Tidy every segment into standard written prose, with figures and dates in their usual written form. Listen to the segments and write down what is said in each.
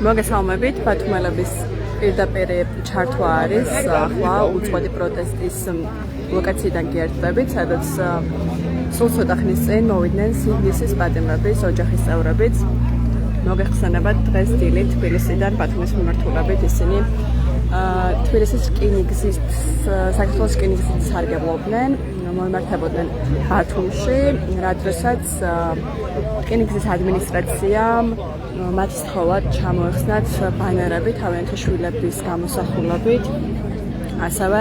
მოგესალმებით, ბათუმელების პირდაპირ ჩართვა არის ახლა უწყვეტი პროტესტის ლოკაციიდან გიერთდებით, სადაც სულ ცოტა ხნის წინ მოვიდნენ სინდისის პატიმრების ოჯახის წევრებიც. მოგეხსენებათ, დღეს დილით თბილისიდან ბათუმის მიმართულებით ისინი თბილისის რკინიგზის საქართველოს რკინიგზის სარგებლობდნენ, მოემართებოდნენ ბათუმში, რა დროსაც რკინიგზის ადმინისტრაციამ მათ სთხოვად ჩამოეხსნათ ბანერები თავიანთი შვილების გამოსახულებით, ასევე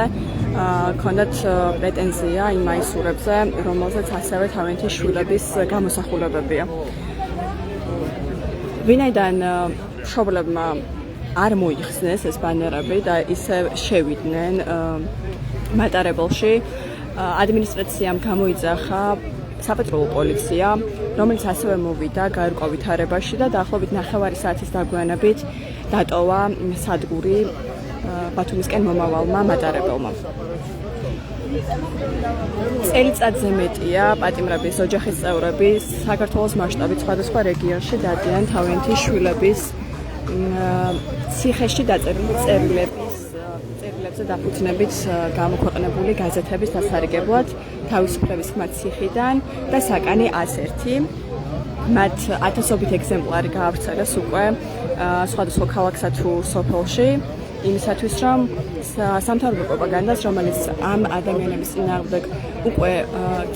ჰქონდათ პრეტენზია იმ მაისურებზე, რომელზეც ასევე თავიანთი შვილების გამოსახულებებია. ვინაიდან მშობლებმა არ მოიხსნეს ეს ბანერები და ისე შევიდნენ მატარებელში, ადმინისტრაციამ გამოიძახა საპატრულო პოლიცია, რომელიც ასევე მოვიდა გაერკვა ვითარებაში და დაახლოებით 9 საათის დაგვიანებით დატოვა სადგური ბათუმისკენ მომავალმა მატარებელმა. წელიწადზე მეტია პატიმრების ოჯახის წევრები საქართველოს მასშტაბით სხვადასხვა რეგიონში დადიან თავიანთი შვილების ციხეში დაწერილი წერილებზე დაფუძნებით გამოქვეყნებული გაზეთების დასარიგებლად თავისუფლების ხმად ციხიდან და საკანი 101. მათ ათასობით ეგზემპლარი გაავრცელეს უკვე სხვადასხვა ქალაქსა თუ სოფელში, იმისათვის რომ სამთავრობო პროპაგანდას, რომელიც ამ ადამიანების წინააღმდეგ უკვე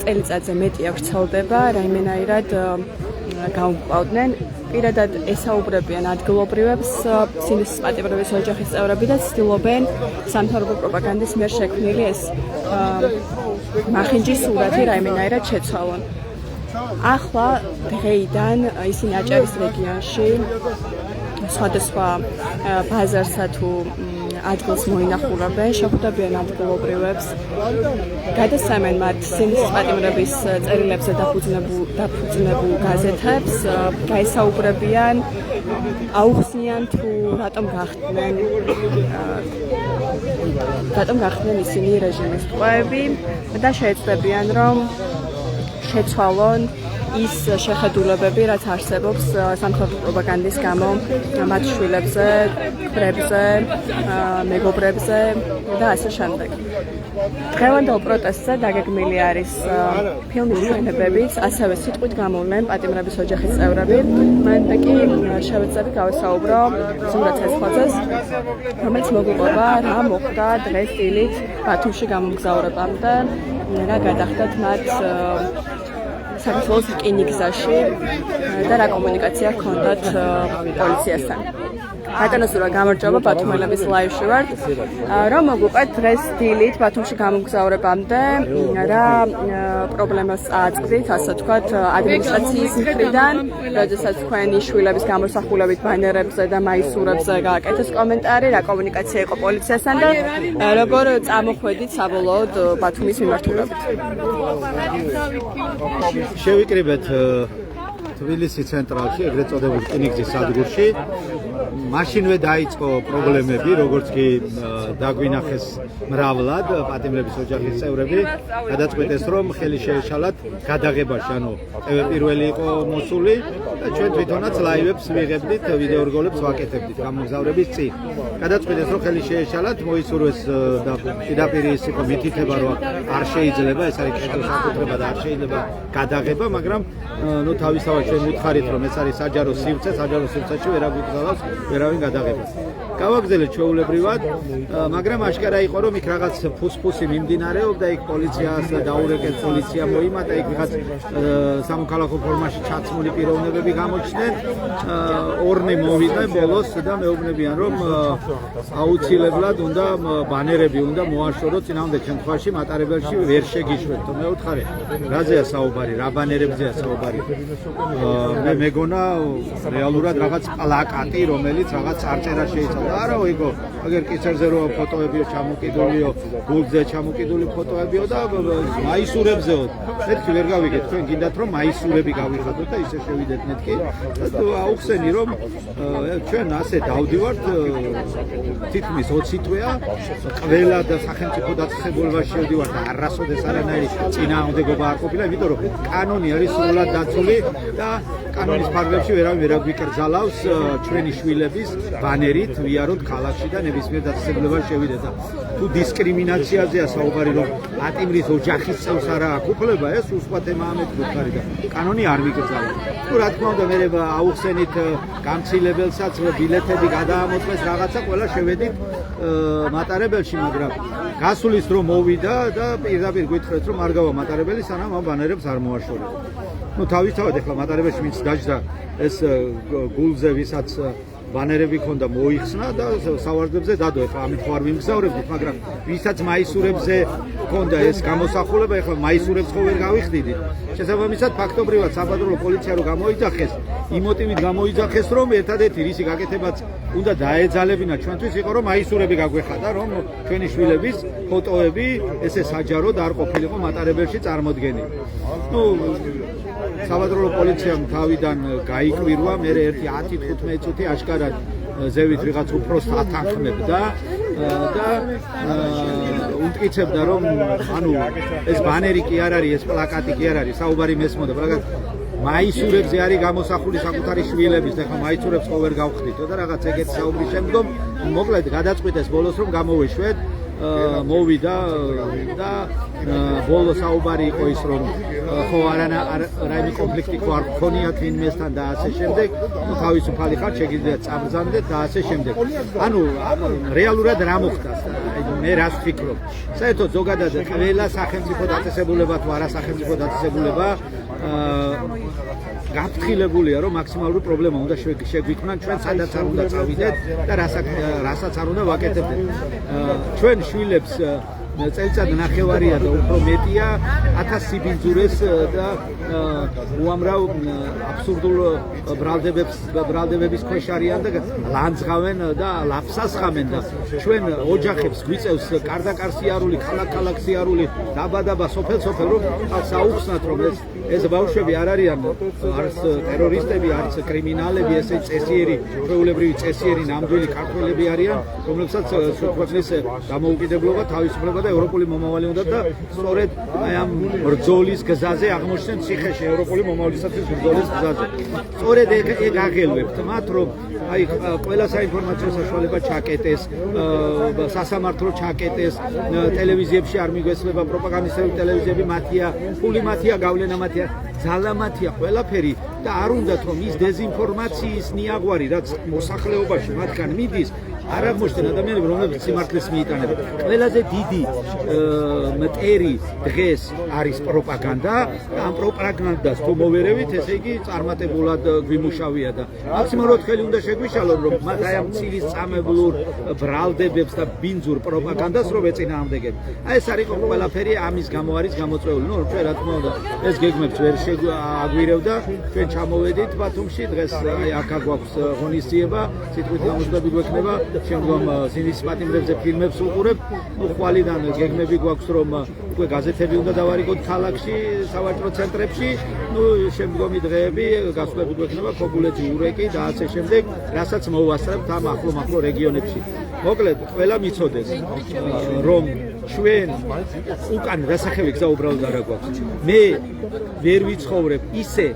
წელიწადზე მეტია ვრცელდება, რაიმენაირად გაუმკლავდნენ. პირადად ესაუბრებიან ადგილობრივებს სინდისის პატიმრების ოჯახის წევრები და ცდილობენ სამთავრობო პროპაგანდის მიერ შექმნილი ეს მახინჯის სურათი რაიმენაირად შეცვალონ. ახლა დღეიდან ისინი აჭარის რეგიონში სხვადასხვა ბაზარსა თუ ადგილს მოინახულებენ, შეხვდებიან ადგილობრივებს, გადასცემენ მათ სინდისის პატიმრების წერილებზე დაფუძნებულ გაზეთებს, გაესაუბრებიან, აუხსნიან თუ რატომ გახდნენ ისინი რეჟიმის ტყვეები და შეეცდებიან, რომ შეცვალონ ის შეხედულებები, რაც არსებობს სამთავრობო პროპაგანდის გამო მათ შვილებზე, ხრებზე, მეგობრებზე და ასე შემდეგ. დღევანდელ პროტესტზე დაგეგმილი არის ფილმის ჩვენებებიც, ასევე სიტყვით გამოვლენ პატიმრების ოჯახის წევრები. მანდა კი შევეცდები გავესაუბრო ზურაბ ცეცხლაძეს, რომელიც მოგვიყვება რა მოხდა დღეს დილით ბათუმში გამომგზავრებამდე, რა გადახდათ მათ საქართველოს რკინიგზაში და რა კომუნიკაცია ჰქონდათ პოლიციასთან. ბატონო სურა, გამარჯობა, ბათუმელების ლაივში ვართ. რომ მოგვიყვეთ დღეს დილით ბათუმში გამომგზავრებამდე, რა პრობლემას წააწყდით, ასე ვთქვათ, ადმინისტრაციის მხრიდან, როდესაც თქვენი შვილების გამოსახულებით ბანერებზე და მაისურებზე გააკეთეს კომენტარი, რა კომუნიკაცია იყო პოლიციასთან და როგორ წამოხვედით საბოლოოდ ბათუმის მიმართულებით. შევიკრიბეთ თბილისის ცენტრალში, ეგრეთ წოდებულ რკინიგზის სადგურში. მაშინვე დაიწყო პრობლემები, როგორც კი დაგვინახეს მრავლად პატიმრების ოჯახის წევრები, გადაწყვეტეს, რომ ხელი შეეშალათ გადაღებაში, ანუ პირველი იყო მოსული და ჩვენ თვითონაც ლაივებს ვიღებდით, ვიდეო რგოლებს ვაკეთებდით გამოგზავრების წინ. გადაწყვეტეს, რომ ხელი შეეშალათ, მოისურვეს და პირდაპირ ის იყო მითითება, რომ არ შეიძლება, ეს არის კეთილ საკუთრება და არ შეიძლება გადაღება, მაგრამ ნუ თავისთავად ჩვენ ვუთხარით, რომ ეს არის საჯარო სივრცეში ვერ აგვიგზავნოს ვერავინ გადაღებას. გავაგზავნეთ ჩვეულებრივად, მაგრამ აშკარა იყო, რომ იქ რაღაც ფუსფუსი მიმდინარეობდა, იქ პოლიციას დაურეკეს, პოლიცია მოიმატა, იქ რაღაც სამოქალაქო ფორმაში ჩაცმული პიროვნებები გამოჩნდნენ. ორნი მოვიდნენ ბოლოს და მეუბნებიან, რომ აუცილებლად უნდა ბანერები უნდა მოაშოროთ, წინააღმდეგ შემთხვევაში მატარებელში ვერ შეგიშვათ. მე ვუთხარი, რაზეა საუბარი, რა ბანერებზეა საუბარი. მე მეგონა რეალურად რაღაც პლაკატი, რომელიც რაღაც არწერა შეიძლება. არა, იგო, აგერ კიცერზე რო ფოტოებიო ჩამოკიდულიო, გულზე ჩამოკიდული ფოტოებიო და მაისურებზეო. მეთქი ვერ გავიგეთ, თქვენ გინდათ რომ მაისურები გავიხადოთ და ისე შევიდეთ მეთქი. აუხსენი რომ ჩვენ ასე დავდივართ თითქმის 20 თვეა, ყველა და სახელმწიფო დაწესებულებაში შევდივართ და არასოდეს არანაირი წინააღმდეგობა არ ყოფილა, იმიტომ რომ კანონი არის სრულად დაცული და კანონის ფარგლებში ვერავინ ვერ აგვიკრძალავს ჩვენი შვილები შვილების ბანერით ვიაროთ ქალაქში და ნებისმიერ დაწესებულებაში შევიდეთ და თუ დისკრიმინაციაზეა საუბარი რომ ატიმრის ოჯახის წევს არა აქვს უფლება ეს სხვა თემაა მეტყვი და კანონი არ მიკრძალა. თუ რა თქმა უნდა მე აუხსენით გამცილებელსაც ბილეთები გადაამოწმეს რაღაცა ყველა შევედით მატარებელში მაგრამ გასulis რომ მოვიდა და პირდაპირ გითხრეთ რომ არ გავა მატარებელი სანამ ამ ბანერებს არ მოაშორებთ. ну თავისთავად ახლა მატარებელში ვინც დაჯდა ეს გულზე ვისაც ბანერები ქონდა მოიხსნა და სავარდებზე დადო ახლა ამით ხო არ ვიმგზავრებდით მაგრამ ვისაც მაისურებზე ქონდა ეს გამოსახულება ახლა მაისურებს ხო ვერ გავიხდიდით შესაბამისად ფაქტობრივად საბადრო პოლიცია რო გამოიძახეს იმ მოტივით გამოიძახეს რომ ერთადერთი რისი გაკეთებაც უნდა დაეძალებინა ჩვენთვის იყო რომ მაისურები გაგვეხადა რომ ჩვენი შვილების ფოტოები ესე საჯაროდ არ ყოფილიყო მატარებელში წარმოდგენილი ну საბადრო პოლიციამ თავიდან გაიკვირვა მე ერთი 10-15 წუთი აშკარად ზევით ვიღაც უფროსს ათანხმებდა და უმტკიცებდა რომ ანუ ეს ბანერი კი არ არის ეს პლაკატი კი არ არის საუბარი მესმოდა პლაკატ მაისურებზე არის გამოსახული საკუთარი შვილების და ხა მაისურებს ხო ვერ გავხდითო და რაღაც ეგეთ საუბრის შემდგომ მოკლედ გადაწყვიტეს ბოლოს რომ გამოვეშვეთ მოვიდა და ბოლო საუბარი იყო ის რომ ხო რაიმე კონფლიქტი ხო არ ქონიათ ვინმესთან და ასე შემდეგ თავისუფალი ხარ შეგიძლიათ წაბრძანდეთ და ასე შემდეგ ანუ რეალურად რა მოხდა მე რას ვფიქრობ საერთოდ ზოგადად ყველა სახელმწიფო დაწესებულება თუ არა სახელმწიფო დაწესებულება გაფრთხილებულია რომ მაქსიმალური პრობლემა უნდა შეგვიქმნან ჩვენ სადაც არ უნდა წავიდეთ და რასაც არ უნდა ვაკეთებდეთ ჩვენ შვილებს წელიწად ნახევარია და უფრო მეტია 1000 სიბინძურეს და უამრავ აბსურდულ ბრალდებების ქვეშ არიან და ლანძღავენ და ლაფსასხამენ და ჩვენ ოჯახებს გვიწევს კარდაკარ სიარული ქალაქ სიარული დაბადაბა სოფელ რომ საუხსნათ რომ ეს ბავშვები არ არიან არც ტერორისტები არც კრიმინალები ესე წესიერი ჩვეულებრივი წესიერი ნამდვილი ქართველები არიან რომლებსაც ქვეყნის დამოუკიდებლობა თავისუფლება და ევროპული მომავალი უნდა და სწორედ აი ამ ბრძოლის გზაზე აღმოჩნდნენ ციხეში ევროპული მომავლისათვის ბრძოლის გზაზე სწორედ ეგ აღელვებთ მათ რომ აი ყველა საინფორმაციო საშუალება ჩაკეტეს სასამართლო ჩაკეტეს ტელევიზიებში არ მიგვესწრება პროპაგანდისტები ტელევიზიები მათია ფული მათია გავლენა მათია ძალა მათია ყველაფერი და არ უნდათ რომ ის დეზინფორმაციის ნიაღვარი რაც მოსახლეობაში მათგან მიდის არ აღმოჩნდნენ ადამიანები რომლებიც სიმართლეს მიიტანებენ ყველაზე დიდი მტერი დღეს არის პროპაგანდა და ამ პროპაგანდას თუ მოვერევით ესე იგი წარმატებულად გვიმუშავია და მაქსიმალურად ხელი უნდა შეგვიშალონ რომ მათ აი ამ ცილის წამებლურ ბრალდებებს და ბინძურ პროპაგანდას რომ ეწინააღმდეგენ აი ეს არის ყველაფერი ამის გამო არის გამოწვეული ნუ ჩვენ რა თქმა უნდა ეს გეგმებს ვერ შეგვაგვირევდა ჩვენ ჩამოვედით ბათუმში დღეს აი აქ გვაქვს ღონისძიება სიტყვით ამოწმები გვექნება შემდგომ სინდის პატიმრებზე ფილმებს უყურებ ნუ ხვალიდან გეგმები გვაქვს რომ უკვე გაზეთები უნდა დავარიგოთ ქალაქში სავაჭრო ცენტრებში ნუ შემდგომი დღეები გასვლები გვექნება ქობულეთი ურეკი და ასე შემდეგ რასაც მოვასწრებთ ამ ახლო რეგიონებში მოკლედ ყველა მიცოდეს რომ ჩვენ უკან დასახევი გზა უბრალოდ არ გვაქვს მე ვერ ვიცხოვრებ ისე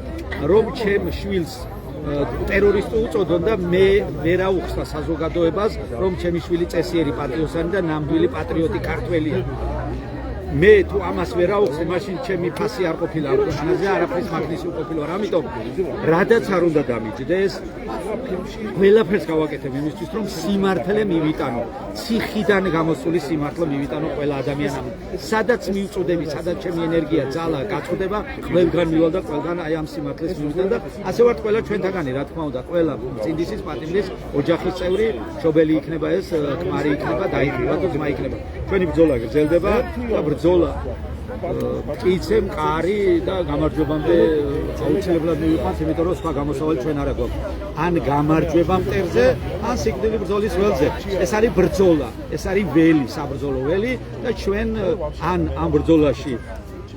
რომ ჩემ შვილს ტერორისტი უწოდონ და მე ვერ აუხსნა საზოგადოებას რომ ჩემი შვილი წესიერი პატრიოტი და ნამდვილი პატრიოტი ქართველია მე თუ ამას ვერ აუხსნე მაშინ ჩემი ფასი არ ყოფილა ამ ქვეყანაზე არაფრის მაგნისი უყოფილო რა ამიტომ რადაც არ უნდა დამიჯდეს ყველაფერს გავაკეთებ იმისთვის რომ სიმართლე მივიტანო ციხიდან გამოსული სიმართლე მივიტანო ყველა ადამიანამ სადაც მივწოდები სადაც ჩემი ენერგია ძალა გაწოდება ყველგან მივალ და ყველგან აი ამ სიმართლეს მივიტან და ასე ვართ ყველა ჩვენთაგანი რა თქმა უნდა ყველა წინდისის პატიმრის ოჯახის წევრი მშობელი იქნება ეს ქმარი იქნება დაიხივა თუ ძმა იქნება ჩვენი ბრძოლა გრძელდება და ბრძოლა მტკიცე მყარი და გამარჯვებამდე აუცილებლად მივიყვანს, იმიტომ რომ სხვა გამოსავალი ჩვენ არ აქვს. ან გამარჯვება მტერზე, ან სიკვდილი ბრძოლის ველზე. ეს არის ბრძოლა, ეს არის ველი, საბრძოლო ველი და ჩვენ ან ამ ბრძოლაში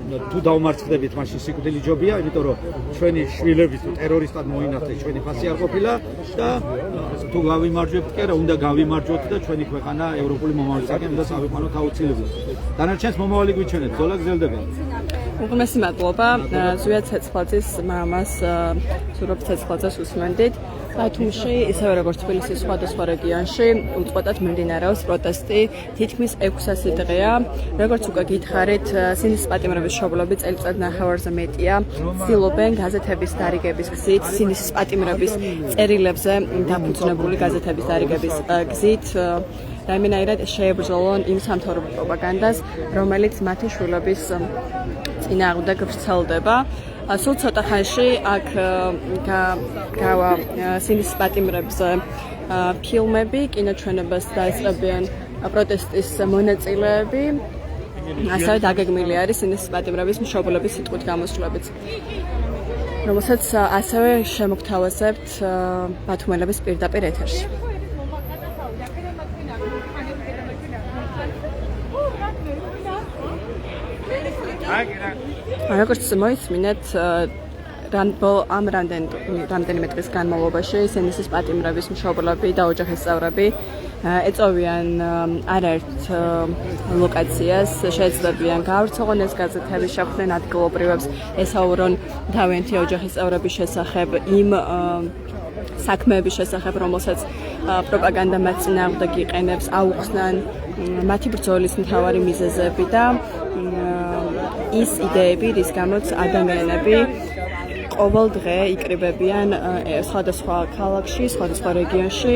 თუ დავმარცხდებით, მაშინ სიკვდილი ჯობია, იმიტომ რომ ჩვენი შვილები თუ ტერორისტად მოინახეს, ჩვენი ფასი არ ყოფილა და თუ გავიმარჯვებთ, კი არა, უნდა გავიმარჯვოთ და ჩვენი ქვეყანა ევროპული მომავალისაკენ უნდა წავიყვანოთ აუცილებლად. დანარჩენს მომავალი გვიჩვენეთ, ბრძოლა გრძელდება. უღმესი მადლობა ზვია ცეცხლაძის მამას ზურაბ ცეცხლაძეს უსმენდით. ბათუმში, ისევე როგორც თბილისის სხვადასხვა რეგიონში, უწყვეტად მიმდინარეობს პროტესტი, თითქმის 600 დღეა. როგორც უკვე გითხარით, სინდისის პატიმრების მშობლები წელიწად ნახევარზე მეტია ცდილობენ გაზეთების დარიგების გზით, სინდისის პატიმრების წერილებზე დაფუძნებული გაზეთების დარიგების გზით რაიმენაირად შეებრძოლონ იმ სამთავრობო პროპაგანდას, რომელიც მათი შვილების წინააღმდეგ ვრცელდება. სულ ცოტა ხანში აქ გავა სინდისის პატიმრებზე ფილმები, კინოჩვენებას დაეწყებიან პროტესტის მონაწილეები. ასევე დაგეგმილი არის სინდისის პატიმრების მშობლების სიტყვით გამოსვლებიც, რომელსაც ასევე შემოგთავაზებთ ბათუმელების პირდაპირ ეთერში. როგორც მოისმინეთ, ამ რამდენიმე დღის განმავლობაში სინდისის პატიმრების მშობლები და ოჯახის წევრები ეწოვიან არაერთ ლოკაციას, შეეძლებიან გაავრცელონ ეს გაზეთები, შეხვდნენ ადგილობრივებს, ესაუბრონ თავიანთი ოჯახის წევრების შესახებ, იმ საქმეების შესახებ, რომელსაც პროპაგანდა მათ წინააღმდეგ იყენებს, აუხსნან მათი ბრძოლის მთავარი მიზეზები და ის იდეები, რის გამოც ადამიანები ყოველ დღე იკრიბებიან სხვადასხვა ქალაქში, სხვადასხვა რეგიონში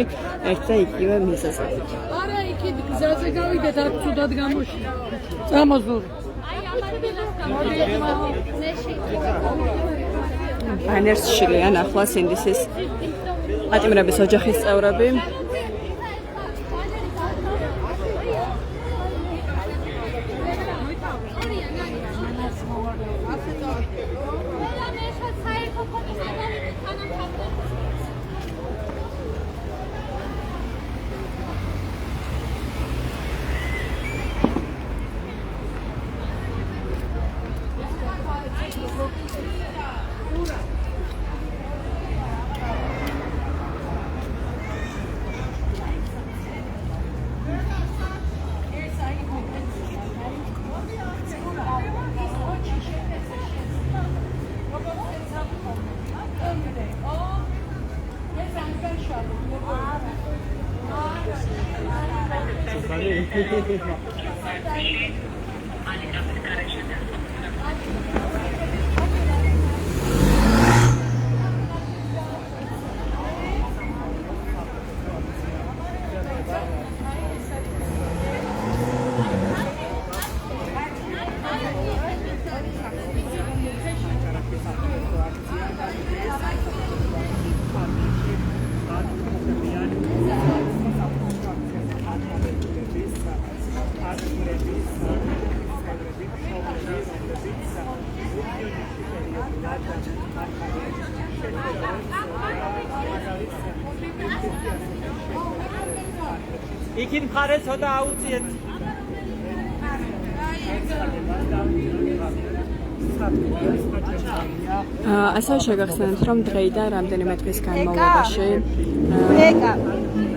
ერთ და იგივე მიზეზებით. არა, იქით გზაზე გავიდეთ, აქ ცუდად გამოში. წამოზური. ბანერს შლიან ახლა სინდისის პატიმრების ოჯახის წევრები. იქით მხარეს ცოტა აუციეთ. ასევე შეგახსენებთ, რომ დღეიდან რამდენიმე დღის განმავლობაში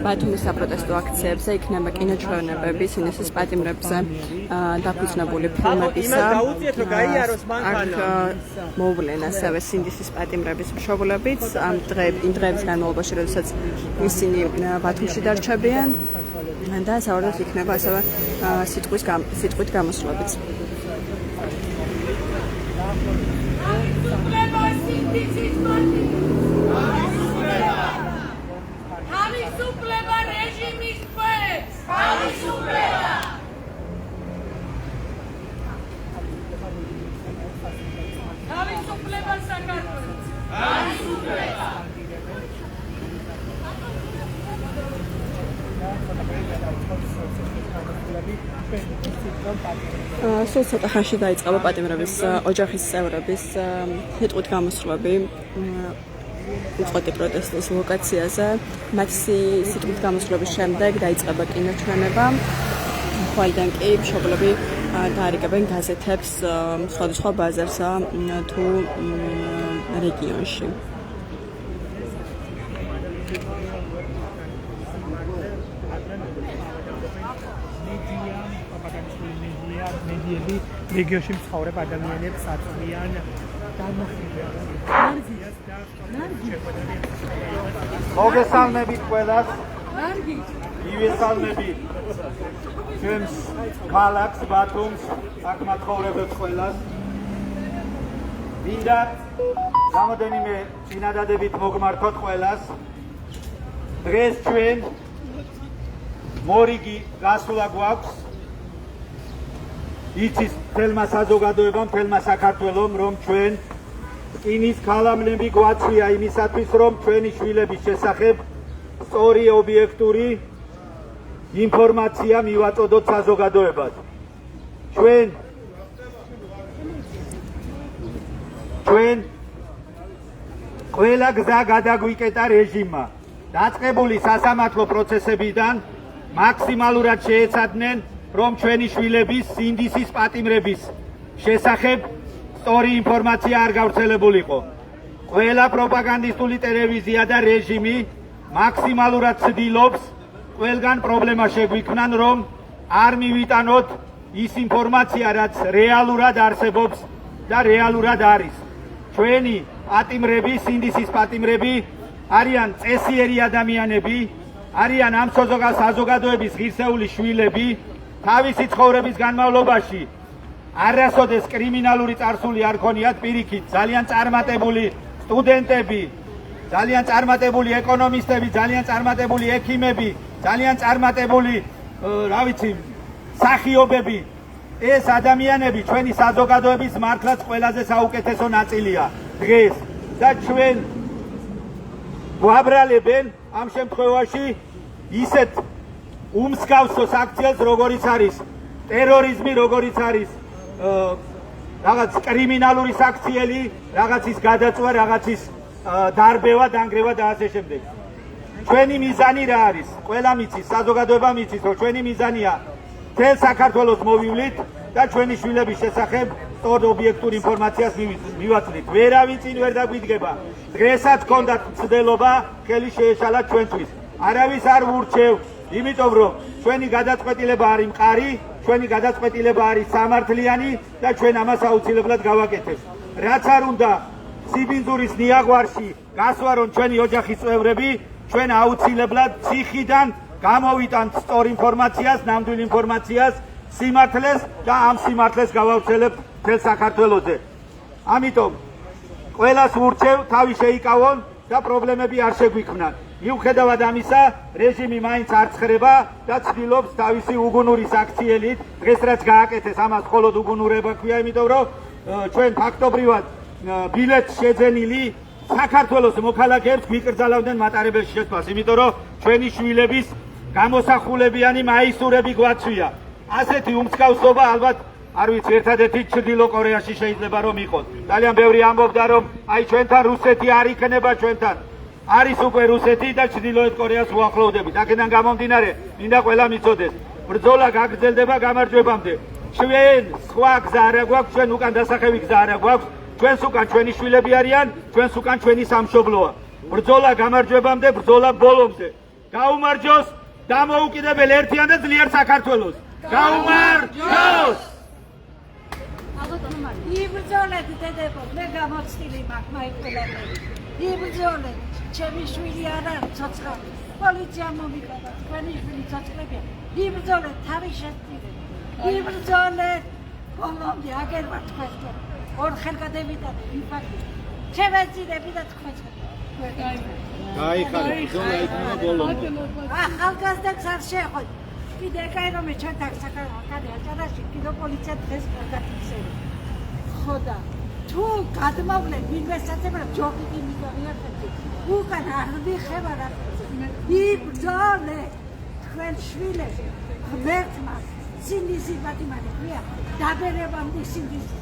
ბათუმის საპროტესტო აქციებზე იქნება კინოჩვენებები სინდისის პატიმრებზე დაფუძნებული ფილმებისა. აქ მოვლენ ასევე სინდისის პატიმრების მშობლებიც ამ დღეების განმავლობაში, როდესაც ისინი ბათუმში დარჩებიან და საერთოდ იქნება ასევე სიტყვით გამოსვლებიც. Თავისუფლება რეჟიმის ქვეშ! Თავისუფლება! Თავისუფლება საქართველოს! Თავისუფლება! სულ ცოტა ხანში დაიწყება პატიმრების ოჯახის წევრების სიტყვით გამოსვლები უწყვეტი პროტესტის ლოკაციაზე. მათი სიტყვით გამოსვლების შემდეგ დაიწყება კინოჩვენება. ხვალიდან კი მშობლები დაარიგებენ გაზეთებს სხვადასხვა ბაზარსა თუ რეგიონში. მედიები რეგიონში მცხოვრებ ადამიანებს აწვდიან მოგესალმებით ყველას. მივესალმებით ჩვენს ქალაქს ბათუმს, აქ მაცხოვრებელს ყველას. მინდა რამოდენიმე წინადადებით მოგმართოთ ყველას. დღეს ჩვენ მორიგი გასვლა გვაქვს. იცის მთელმა საზოგადოებამ, მთელმა საქართველომ, რომ ჩვენ რკინის ქალამნები გვაწვია იმისათვის, რომ ჩვენი შვილების შესახებ სწორი ობიექტური ინფორმაცია მივაწოდოთ საზოგადოებას. ჩვენ ყველა გზა გადაგვიკეტა რეჟიმმა. დაწყებული სასამართლო პროცესებიდან მაქსიმალურად შეეცადნენ, რომ ჩვენი შვილების სინდისის პატიმრების შესახებ სწორი ინფორმაცია არ გავრცელებულიყო. ყველა პროპაგანდისტული ტელევიზია და რეჟიმი მაქსიმალურად ცდილობს ყველგან პრობლემა შეგვიქმნან, რომ არ მივიტანოთ ის ინფორმაცია, რაც რეალურად არსებობს და რეალურად არის. ჩვენი პატიმრები, სინდისის პატიმრები არიან წესიერი ადამიანები, არიან ამ საზოგადოების ღირსეული შვილები, თავისი ცხოვრების განმავლობაში არასოდეს კრიმინალური წარსული არ ქონიათ, პირიქით ძალიან წარმატებული სტუდენტები, ძალიან წარმატებული ეკონომისტები, ძალიან წარმატებული ექიმები, ძალიან წარმატებული, რა ვიცი, მსახიობები. ეს ადამიანები ჩვენი საზოგადოების მართლაც ყველაზე საუკეთესო ნაწილია დღეს და ჩვენ გვაბრალებენ ამ შემთხვევაში ისეთ უმსგავსოს აქციას, როგორიც არის ტერორიზმი, როგორიც არის რაღაც კრიმინალური საქციელი, რაღაცის გადაწვა, რაღაცის დარბევა, დანგრევა და ასე შემდეგ. ჩვენი მიზანი რა არის? ყველა მიცის, საზოგადოება მიცის, რომ ჩვენი მიზანია მთელ საქართველოს მოვივლით და ჩვენი შვილების შესახებ სწორ ობიექტურ ინფორმაციას მივაწვდით. ვერავინ წინ ვერ დაგვიდგება. დღესაც გქონდათ მცდელობა, ხელი შეეშალა ჩვენთვის. არავის არ ვურჩევ, იმიტომ რომ ჩვენი გადაწყვეტილება არის მყარი, ჩვენი გადაწყვეტილება არის სამართლიანი და ჩვენ ამას აუცილებლად გავაკეთებთ. რაც არ უნდა სიბინძურის ნიაღვარში გასვა, რომ ჩვენი ოჯახის წევრები, ჩვენ აუცილებლად ციხიდან გამოვიტანთ სწორ ინფორმაციას, ნამდვილ ინფორმაციას, სიმართლეს და ამ სიმართლეს გავავრცელებთ მთელ საქართველოზე. ამიტომ ყველას ვურჩევ თავი შეიკავონ და პრობლემები არ შეგვიქმნან. მიუხედავად ამისა, რეჟიმი მაინც არ ცხრება და ცდილობს თავისი უგუნური საქციელით, დღეს რაც გააკეთეს, ამას მხოლოდ უგუნურება ქვია, იმიტომ რომ ჩვენ ფაქტობრივად ბილეთს შეძენილი საქართველოს მოქალაქეებს გვიკრძალავდნენ მატარებელში შესვლას, იმიტომ რომ ჩვენი შვილების გამოსახულებიანი მაისურები გვაწვია. ასეთი უმსგავსობა ალბათ არ ვიცი, ერთადერთი ჩრდილო კორეაში შეიძლება რომ იყოს. ძალიან ბევრი ამბობდა, რომ აი ჩვენთან რუსეთი არ იქნება ჩვენთან. არის უკვე რუსეთი და ჩრდილოეთ კორეას უახლოვდებით. აქედან გამომდინარე, მინდა ყველა მიცოდეს, ბრძოლა გაგრძელდება გამარჯვებამდე. ჩვენ სხვა გზა არ გვაქვს, ჩვენ უკან დასახევი გზა არ გვაქვს, ჩვენს უკან ჩვენი შვილები არიან, ჩვენს უკან ჩვენი სამშობლოა. ბრძოლა გამარჯვებამდე, ბრძოლა ბოლომდე. გაუმარჯოს დამოუკიდებელ ერთიან და ძლიერ საქართველოს. გაუმარჯოს! იბრძოლეთ დედებო, მე გამოცდილი მაქვს მაიკლები. იბრძოლეთ, ჩემი შვილი არ არის ცოცხალი. პოლიცია მომიგება, თქვენი შვილი ცოცხლებია. იბრძოლეთ, თავი შეწირეთ. იბრძოლეთ, ბოლომდე აგერ ვარ თქვენს. ორ ხელგადევიდანე, ვიფაქი. შევეძირები და თქვენს. გაიხარე, ბრძოლა იქნება ბოლომდე. ახალგაზრდებს არ შეეხოთ. კიდე კაი რომ ჩვენთან საკუთარი აჭარაში კიდე პოლიცია დღეს გადაიქცევა. ხოდა თუ გადმავლენ ინვესტიციებს ჯობი მიგავიარეთ. უკან არ მიხება რა. იბრძოლე თქვენ შვილებს ღმერთმა სინდისი პატიმარი ქვია დაბერებამდე სინდისი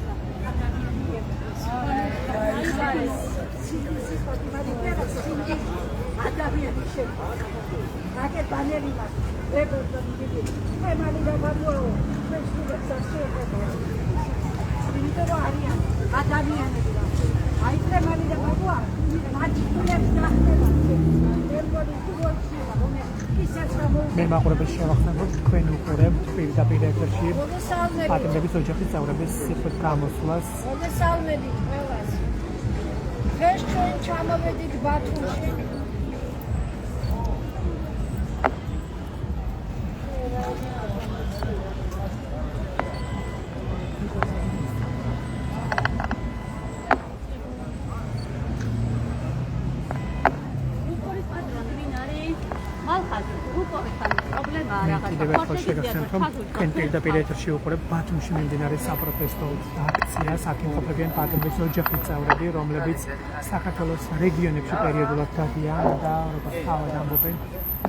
ადამიანი შეგვიძლია. რაკეთ ბანერი მაქვს. ებოდა მიდი. ემალი და ბაბუო, ფესტივალს ასწორებ. იმიტომ არიან ადამიანები რა. აი ემალი და ბაბუა, მათი ფულებს ნახება. ერგოდი თუოჩია, რომ ის მე მაყურებელს შევახსენებთ თქვენ უყურებთ პირდაპირ ეთერში პატიმრების ოჯახის წევრების სიტყვით გამოსვლას. მოგესალმებით ყველას. დღეს ჩვენ ჩამოვედით ბათუმში. კიდევ ერთხელ შეგახსენებთ, რომ თქვენ პირდაპირ ეთერში უყურებთ ბათუმში მიმდინარე საპროტესტო აქციას, აქ იმყოფებიან პატიმრების ოჯახის წევრები, რომლებიც საქართველოს რეგიონებში პერიოდულად დადიან და როგორც თავად ამბობენ,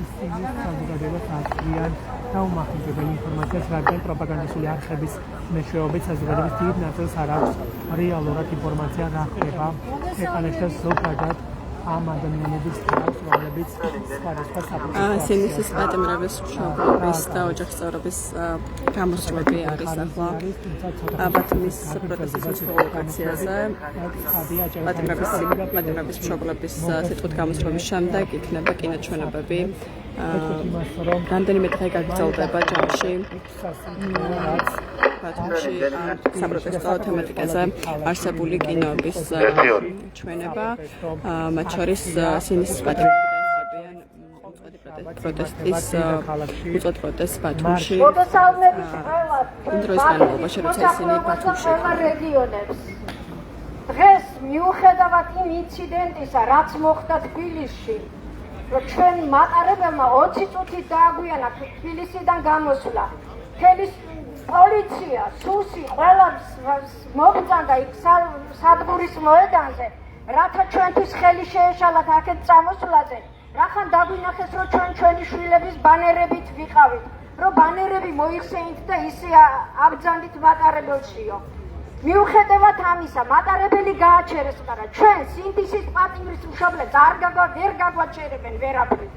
ისინი საზოგადოებას აწვდიან დაუმახინჯებელ ინფორმაციას, რადგან პროპაგანდისტული არხების მეშვეობით საზოგადოების დიდ ნაწილს არ აქვს რეალურად ინფორმაცია რა ხდება ქვეყანაში და ზოგადად ამ ადამიანების თავს, რომლებიც სხვადასხვა საპროტესტო სინისის პატიმრების მშობლების და ოჯახის წევრების გამოსვლები არის ახლა ბათუმის პროტესტის პროვოკაციაზე. პატიმრების მშობლების სიტყვით გამოსვლების შემდეგ იქნება კინოჩვენებები. რამდენიმე დღე გაგრძელდება ჯამში ბათუმში საპროტესტო თემატიკაზე არსებული კინოების ჩვენება, მათ შორის სინისის პატიმრები პროტესტის უწოდ პროტესტს ბათუმში. მოგესალმებით ყველას. დროის განმავლობაში როცა ისინი ბათუმში რეგიონებს. დღეს მიუხედავად იმ ინციდენტისა, რაც მოხდა თბილისში, რომ ჩვენი მატარებელმა 20 წუთით დააგვიანა თბილისიდან გამოსვლა. მთელი პოლიცია, სუსი, ყველა მოგწანდა იქ სადგურის მოედანზე, რათა ჩვენთვის ხელი შეეშალათ აქეთ წამოსვლაზე. რახან დაგვინახეს, რომ ჩვენი შვილების ბანერებით ვიყავით, რომ ბანერები მოიხსენით და ისე აბრძანდით მატარებელშიო. მიუხედავად ამისა, მატარებელი გააჩერეს, მაგრამ ჩვენ სინდისის პატიმრის მშობლებს ვერ გაგვაჩერებენ ვერაფრით.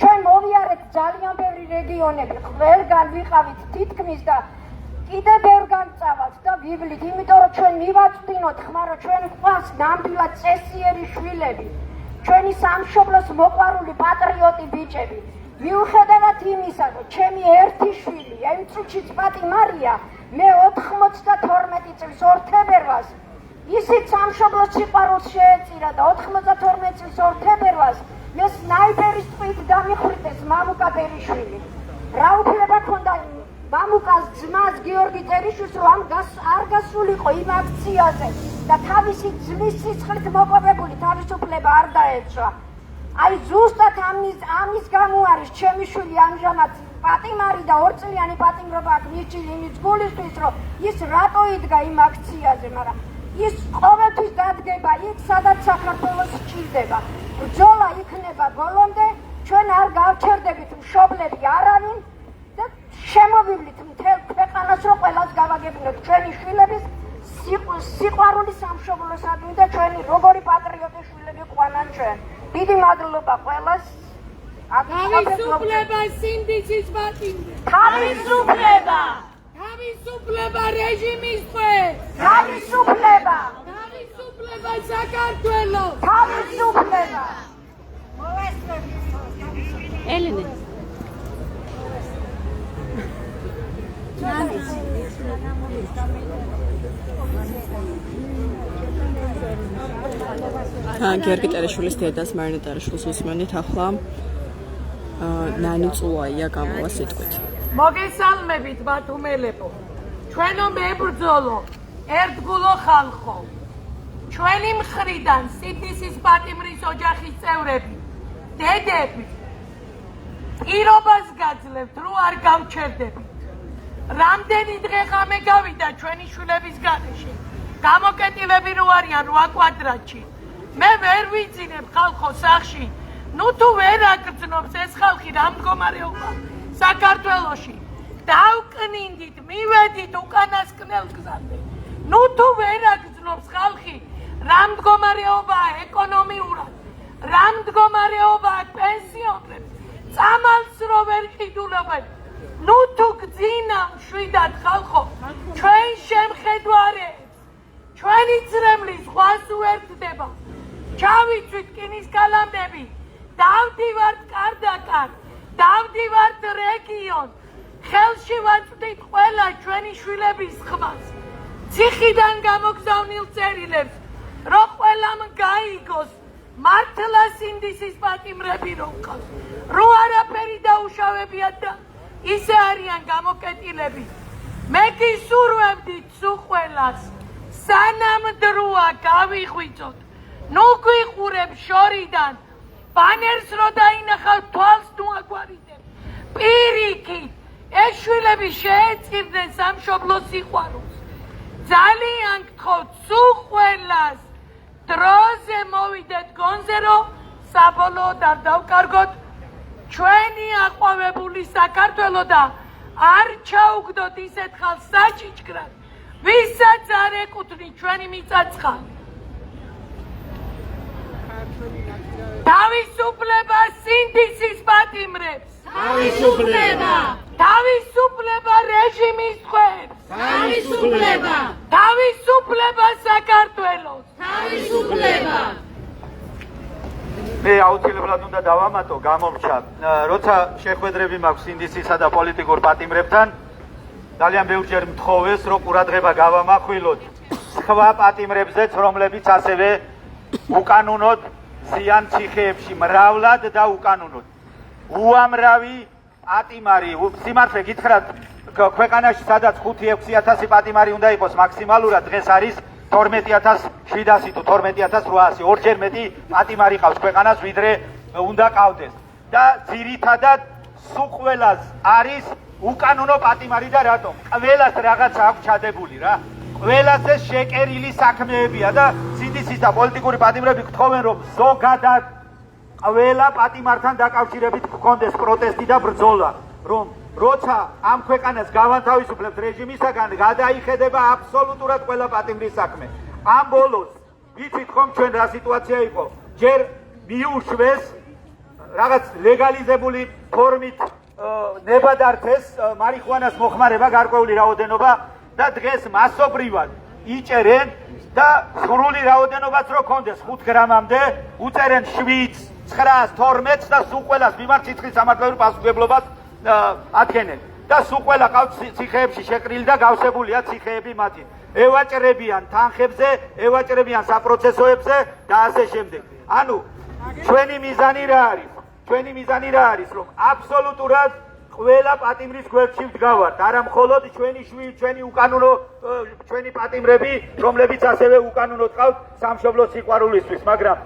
ჩვენ მოვიარეთ ძალიან ბევრი რეგიონები, ყველგან ვიყავით თითქმის და კიდე ბევრგან წავალთ და ვიბლით, იმიტომ რომ ჩვენ მივაწვდინოთ ხმა, რომ ჩვენ გვყავს ნამდვილად წესიერი შვილები, ჩვენი სამშობლოს მოყვარული პატრიოტი ბიჭები. მიუხედავად იმისა, რომ ჩემი ერთი შვილი, იმ წუთშიც პატიმარია, მე 92 წლის 2 თებერვალს ისიც სამშობლოს სიყვარულს შეეწირა და 92 წლის 2 თებერვალს მე სნაიპერის ტყვით დამიხვიდეს მამუკა ბერიშვილი. რა უფლება ქონდა მამუკას ძმას გიორგი ტერიშვილს, რომ არ გასულიყო იმ აქციაზე და თავისი ძმის სიცხლით მოპოვებული თავისუფლება არ დაეცვა. აი ზუსტად ამის გამო არის ჩემი შვილი ამჟამად პატიმარი და 2 წლიანი პატიმრობა აქვს მიჩილი იმის გულისთვის, რომ ის რატო იდგა იმ აქციაზე, მაგრამ ის ყოველთვის დადგება იქ, სადაც საქართველოს სჭირდება. ბრძოლა იქნება ბოლომდე, ჩვენ არ გავჩერდებით მშობლები არავინ და შემოვივლით მთელ ქვეყანას, რომ ყველას გავაგებინოთ ჩვენი შვილების სიყვარული სამშობლოსადმი და ჩვენი როგორი პატრიოტი შვილები ყვანან ჩვენ. დიდი მადლობა ყველას. თავისუფლება სინდისის პატიმრებს. თავისუფლება! თავისუფლება რეჟიმის ტყვე. თავისუფლება! თავისუფლება საქართველოს. თავისუფლება! ელენე გიორგი ტერიშვილის დედას მარინე ტერიშვილს უსმენით ახლა ნანი წუაია გამოვა სიტყვით. მოგესალმებით ბათუმელებო. ჩვენო მებრძოლო, ერთგულო ხალხო. ჩვენი მხრიდან სინდისის პატიმრის ოჯახის წევრები, დედები, პირობას გაძლევთ, რომ არ გავჩერდებით. რამდენი დღე ღამე გავიდა ჩვენი შვილების გარეშე. გამოკეტილები რო არიან 8 კვადრატში. მე ვერ ვიცინებ ხალხო სახში. ნუ თუ ვერ აგრძნობს ეს ხალხი რა მდგომარეობა საქართველოში. დავკნინდით, მივედით უკანასკნელ გზაზე. ნუ თუ ვერ აგრძნობს ხალხი რა მდგომარეობაა ეკონომიურად, რა მდგომარეობაა პენსიონერებს, წამალს რო ვერ ყიდულობენ. ნუ თუ გძინა მშვიდად ხალხო, ჩვენ შემხედვარებს, ჩვენი ძრემლი ზღვას უერთდება. ჩავიცვით რკინის კალამდები, დავდივართ კარდაკარ დავდივართ რეგიონს, ხელში ვაწვდით ყველა ჩვენი შვილების ხმას, ციხიდან გამოგზავნილ წერილებს, რომ ყველამ გაიგოს, მართლა სინდისის პატიმრები რომ ყავს, რო არაფერი დაუშავებიათ და ისე არიან გამოკეტილები. მე გისურვებდით სულ ყველას, სანამ დროა გავიღვიძოთ, ნუ გვიყურებ შორიდან, ბანერს რო დაინახავ თვალს ნუ აგვარიდებ. პირიქით, ეს შვილები შეეწირდნენ სამშობლოს სიყვარულს. ძალიან გთხოვთ სულ ყველას, დროზე მოვიდეთ გონზე, რომ საბოლოოდ არ დავკარგოთ ჩვენი აყვავებული საქართველო და არ ჩაუგდოთ ისეთ ხალხს საჩიჩქრად, ვისაც არ ეკუთვნით ჩვენი მიწა-წყალი. თავისუფლება სინდისის პატიმრებს, თავისუფლება რეჟიმის ტყვეებს, თავისუფლება საქართველოს, მე აუცილებლად უნდა დავამატო, გამომრჩა, როცა შეხვედრები მაქვს სინდისისა და პოლიტიკურ პატიმრებთან, ძალიან ბევრჯერ მთხოვეს, რომ ყურადღება გავამახვილოთ სხვა პატიმრებზეც, რომლებიც ასევე უკანონოდ ზიან ციხეებში მრავლად და უკანონოდ. უამრავი პატიმარი, სიმართლე გითხრათ, ქვეყანაში სადაც 5-6 პატიმარი უნდა იყოს მაქსიმალურად, დღეს არის 12,700 თუ 12,800, ორჯერ მეტი პატიმარი ყავს ქვეყანას, ვიდრე უნდა ყავდეს. და ძირითადად სულ ყველას არის უკანონო პატიმარი და რატომ? ყველას რაღაცა აქვს ჩადებული რა. ყველას ეს შეკერილი საქმეებია და სინდისის და პოლიტიკური პატიმრები გთხოვენ, რომ ზოგადად ყველა პატიმართან დაკავშირებით გქონდეს პროტესტი და ბრძოლა, რომ როცა ამ ქვეყანას გავანთავისუფლებთ რეჟიმისაგან, გადაიხედება აბსოლუტურად ყველა პატიმრის საქმე. ამ ბოლოს ვიცით ხომ ჩვენ რა სიტუაცია იყო? ჯერ მიუშვეს რაღაც ლეგალიზებული ფორმით ნებადართეს მარიხუანას მოხმარება გარკვეული რაოდენობა და დღეს მასობრივად იჭერენ და სრული რაოდენობაც რო კონდეს 5 გრამამდე უწერენ 7, 9, 12 და სულ ყველას მიმართ სიცხის სამართლებრივ პასუხისმგებლობას ადგენენ და სულ ყველა ყავთ ციხეებში შეკრილი და გავსებულია ციხეები მათი. ევაჭრებიან თანხებზე, ევაჭრებიან საპროცესოებზე და ასე შემდეგ. ანუ ჩვენი მიზანი რა არის? ჩვენი მიზანი რა არის, რომ აბსოლუტურად ყველა პატიმრის გვერდში ვდგავართ, არა მხოლოდ ჩვენი შვილი, ჩვენი უკანონო ჩვენი პატიმრები, რომლებიც ასევე უკანონოდ ყავთ სამშობლოს სიყვარულისთვის, მაგრამ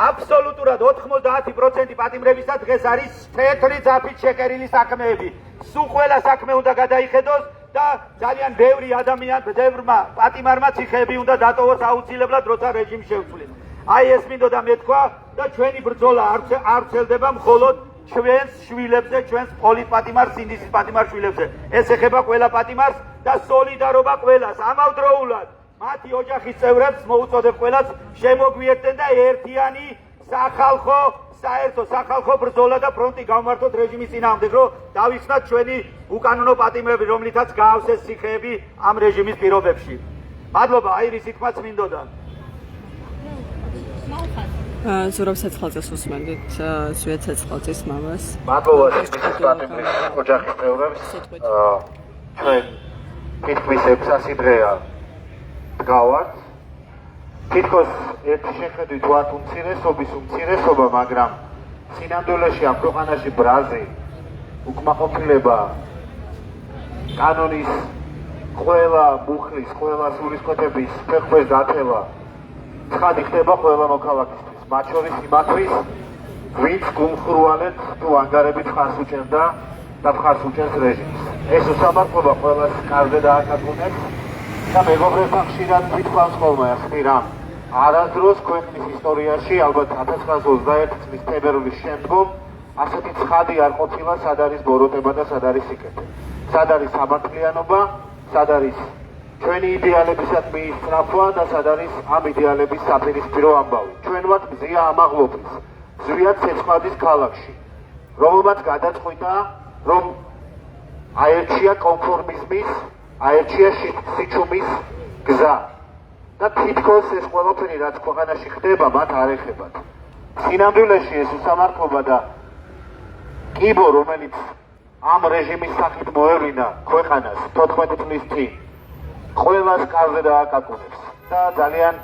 აბსოლუტურად 90% პატიმრებისა დღეს არის თეთრი ძაფით შეკერილი საქმეები. სულ ყველა საქმე უნდა გადაიხედოს და ძალიან ბევრი ადამიან, ბევრმა პატიმარმა ციხეები უნდა დატოვოს აუცილებლად, როცა რეჟიმი შევცვლით. აი ეს მინდოდა მეთქვა და ჩვენი ბრძოლა არ ვრცელდება მხოლოდ ჩვენს შვილებზე, ჩვენს პოლიტპატიმარს, სინდისის პატიმარ შვილებზე. ეს ეხება ყველა პატიმარს და სოლიდარობა ყველას. ამავდროულად მათი ოჯახის წევრებს მოუწოდებ ყველას შემოგვიერთდნენ და ერთიანი საერთო სახალხო ბრძოლა და ფრონტი გავმართოთ რეჟიმის წინააღმდეგ, რომ დავიხსნათ ჩვენი უკანონო პატიმრები, რომლითაც გაავსეს ციხეები ამ რეჟიმის პირობებში. მადლობა, აი რის თქმაც მინდოდა. ზურაბ ცეცხლაძეს უსმენდით, ზვიად ცეცხლაძის მამას. მადლობა სინდისის პატიმრის ოჯახის წევრებს. ჩვენ თითქმის 600 დღეა დგავართ. თითქოს ერთი შეხედვით ვართ უმცირესობის უმცირესობა, მაგრამ სინამდვილეში ამ ქვეყანაში ბრაზი, უკმაყოფილება, კანონის ყველა მუხლის, ყველა სულისკვეთების ფეხბურთის დათევა ცხადი ხდება ყველა მოქალაქისთვის, მათ შორის იმათთვის, ვინც გულხრუალეთ თუ ანგარებით მხარს უჭერდა და მხარს უჭერს რეჟიმს. ეს უსამართლობა ყველას კარგად დააკარგუნებს და მეგობრებთან ხშირად მითქვამს ხოლმე ახლა რამ. არასდროს ქვეყნის ისტორიაში, ალბათ 1921 წლის თებერვლის შემდგომ, ასეთი ცხადი არ ყოფილა, სად არის ბოროტება და სად არის სიკეთე. სად არის სამართლიანობა, სად არის ჩვენი იდეალებისადმი სწრაფვა და სად არის ამ იდეალების საპირისპირო ამბავი. ჩვენවත් მზია ამაღლობლის, ზვიად ცეცხლაძის ქალაქში, რომელმაც გადაწყვიტა, რომ აერჩია კონფორმიზმის, აერჩია სიჩუმის გზა. და თითქოს ეს ყველაფერი, რაც ქვეყანაში ხდება, მათ არ ეხებათ. სინამდვილეში ეს უსამართლობა და კიბო, რომელიც ამ რეჟიმის სახით მოევლინა ქვეყანას 14 წლის წინ, ყველას კარზე დააკაკუნებს და ძალიან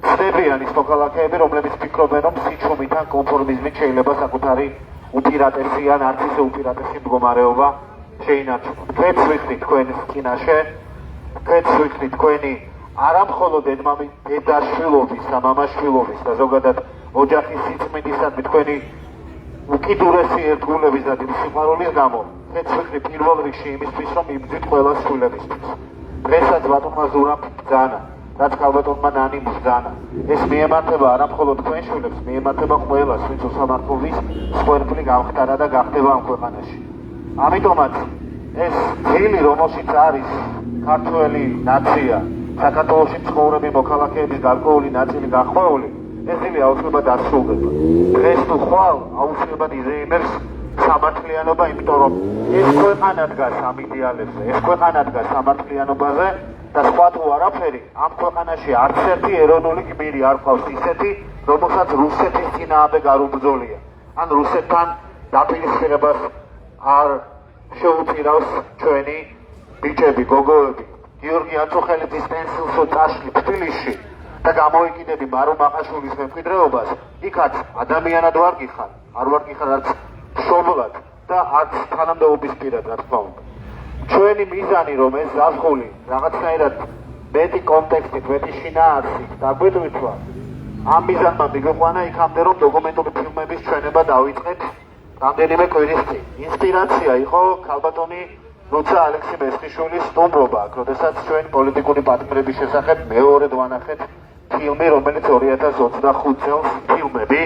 ცდებიან ის მოქალაქეები, რომლებიც ფიქრობენ, რომ სიჩუმით ან კონფორმიზმით შეიძლება საკუთარი უპირატესი ან არც ისე უპირატესი მდგომარეობა შეინარჩუნოთ. დღეს ვიხდით თქვენს წინაშე, დღეს ვიხდით თქვენი არა მხოლოდ დედაშვილობის და მამაშვილობის და ზოგადად ოჯახის სიწმინდისადმი თქვენი უკიდურესი ერთგულების და დიდი სიყვარულის გამო, დღეს ვიხდით პირველ რიგში იმისთვის, რომ იმძვით ყველა შვილებისთვის. დღესაც ბატონმა ზურამ ბრძანა, რაც ქალბატონმა ნანიმ ბრძანა. ეს მიემართება არა მხოლოდ თქვენ შვილებს, მიემართება ყველას, ვინც უსამართლობის სპორტული გამხდარა და გახდება ამ ქვეყანაში. ამიტომაც ეს ძილი, რომელშიც არის ქართველი ნაცია, საქართველოში მცხოვრები მოქალაქეების გარკვეული ნაწილი გახვეული, ეს ძილი აუცილებლად დასრულდება. დღეს თუ ხვალ აუცილებლად იზეიმებს სამართლიანობა, იმიტომ რომ ეს ქვეყანა დგას ამ იდეალებზე, ეს ქვეყანა დგას სამართლიანობაზე და სხვა თუ არაფერი, ამ ქვეყანაში არც ერთი ეროვნული გმირი არ ყავს ისეთი, რომელსაც რუსეთის წინააღმდეგ არ უბრძოლია. ან რუსეთთან დაპირისპირებას არ შეუპირავს ჩვენი ბიჭები, გოგოები. გიორგი აწუხელიძის პენსილსო წაშლი თბილისში და გამოიკიდები მარო მაყაშვილის მემკვიდრეობას, იქაც ადამიანად ვარ გიხარ, არ ვარ გიხარ არც მშობლად და არც თანამდებობის პირად, რა თქმა უნდა. ჩვენი მიზანი რომ ეს ზაფხული რაღაცნაირად მეტი კონტექსტით, მეტი შინაარსით დაგვეტყვითვა, ამ მიზანმა მიგვიყვანა იქამდე რომ დოკუმენტური ფილმების ჩვენება დავიწყეთ რამდენიმე კვირის წინ. ინსპირაცია იყო ქალბატონი როცა ალექსი მესხიშვილის სტუმრობა, როდესაც ჩვენ პოლიტიკური პარტნიორების შესახებ მეორედ ვანახეთ ფილმი, რომელიც 2025 წელს ფილმები,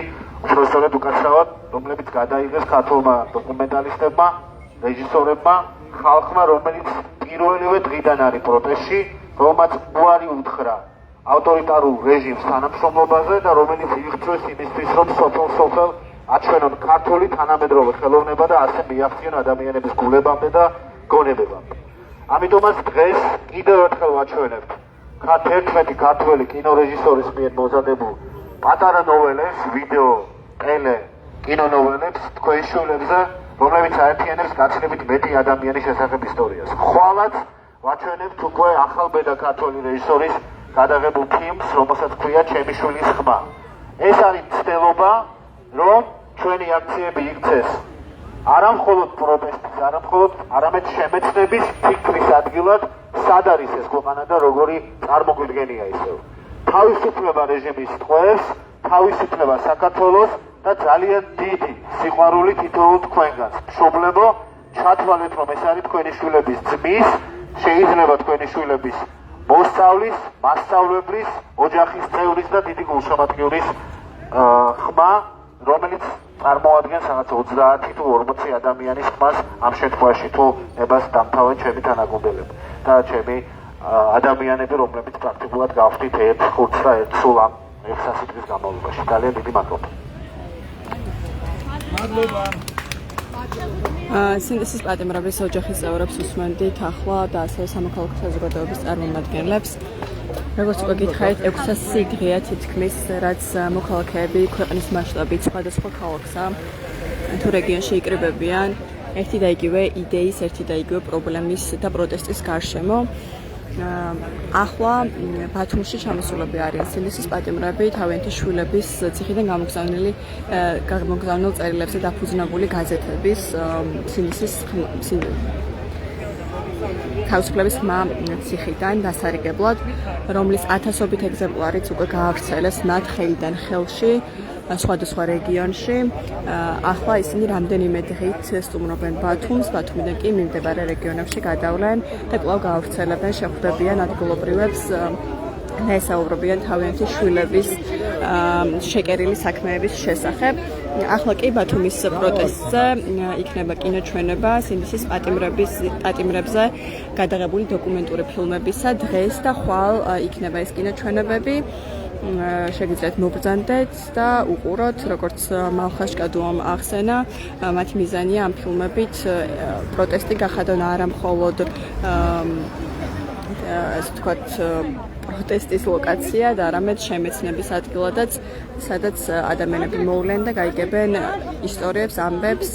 უბრალოდ უკაცრავად, რომლებიც გადაიღეს ქართულმა დოკუმენტალისტებმა, რეჟისორებმა, ხალხმა, რომელიც პირველივე დღიდან არის პროტესტში, რომელმაც უარი უთხრა ავტორიტარულ რეჟიმს თანამშრომლობაზე და რომელიც იღწვეს იმისთვის, რომ სოფელ-სოფელ აჩვენონ ქართული თანამედროვე ხელოვნება და ასე მიაღწიონ ადამიანების გულებამდე და გონებებამდე. ამიტომაც დღეს კიდევ ერთხელ ვაჩვენებთ ერთ-ერთი ქართველი კინორეჟისორის მიერ მოზადებულ პატარა ნოველებს, ვიდეო, ტელე კინონოველებს თქვენ შვილებზე, რომლებიც აერთიანებს გაცილებით მეტი ადამიანის შესახებ ისტორიას. ხვალად ვაჩვენებთ უკვე ახალბედა ქართველი რეჟისორის გადაღებულ ფილმს, რომელსაც ქვია ჩემი შვილის ხმა. ეს არის ცდილობა, რომ ჩვენი აქციები იქცეს არა მხოლოდ პროტესტის, არამედ შემეცნების ფიქრის ადგილად, სად არის ეს ქვეყანა და როგორი წარმოგვიდგენია ისევ. თავისუფლება რეჟიმის ტყვეებს, თავისუფლება საქართველოს და ძალიან დიდი სიყვარული თითოეულ თქვენგანს. მშობლებო, ჩათვალეთ, რომ ეს არის თქვენი შვილების ძმის, შეიძლება თქვენი შვილების მოსწავლის, მასწავლებლის, ოჯახის წევრის და დიდი გულშემატკივრის ხმა, რომელიც წარმოადგენს რაღაც 30 თუ 40 ადამიანის ხმას ამ შემთხვევაში თუ ნებას დამთავრენ ჩემი თანაგუნდელები და ჩემი ადამიანები, რომლებიც პრაქტიკულად გავხდით ერთ ხუთს და ერთ სულ ამ 600 წლის განმავლობაში. ძალიან დიდი მადლობა. სინდესის პატიმრების ოჯახის წევრებს უსმენდით ახლა და ასევე სამოქალაქო საზოგადოების წარმომადგენლებს. როგორც უკვე გითხარით, 600 დღეა თითქმის, რაც მოქალაქეები ქვეყნის მასშტაბით სხვადასხვა ქალაქსა თუ რეგიონში იკრიბებიან ერთი და იგივე იდეის, ერთი და იგივე პრობლემის და პროტესტის გარშემო. ახლა ბათუმში ჩამოსულები არიან სინდესის პატიმრები თავიანთი შვილების ციხიდან გამოგზავნილ წერილებზე დაფუძნებული გაზეთების სინდესის თავისუფლების ხმა ციხიდან დასარიგებლად, რომლის 1000-ობით ეგზემპლარიც უკვე გაავრცელეს ნათხეიდან ხელში სხვადასხვა რეგიონში. ახლა ისინი რამდენიმე დღით სტუმრობენ ბათუმს, ბათუმიდან კი მიმდებარე რეგიონებში გადავლენ და კვლავ გაავრცელებენ, შეხვდებიან ადგილობრივებს და ესაუბრებიან თავიანთი შვილების შეკერილი საქმეების შესახებ. ახლა კი ბათუმის პროტესტზე იქნება კინოჩვენება სინდესის პატიმრებზე გადაღებული დოკუმენტური ფილმებისა. დღეს და ხვალ იქნება ეს კინოჩვენებები. შეგიძლიათ მობრძანდეთ და უყუროთ, როგორც მალხაშკადუამ ახსენა, მათი მიზანია ამ ფილმებით პროტესტი გახადონ არა მხოლოდ ასე ვთქვათ პროტესტის ლოკაცია და არამედ შემეცნების ადგილადაც, სადაც ადამიანები მოვლენ და გაიგებენ ისტორიებს, ამბებს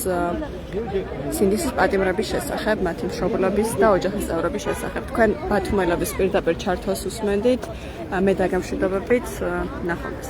სინდისის პატიმრების შესახებ, მათი მშობლების და ოჯახის წევრების შესახებ. თქვენ ბათუმელების პირდაპირ ჩართვას უსმენდით, მე დაგემშვიდობებით, ნახვამდის.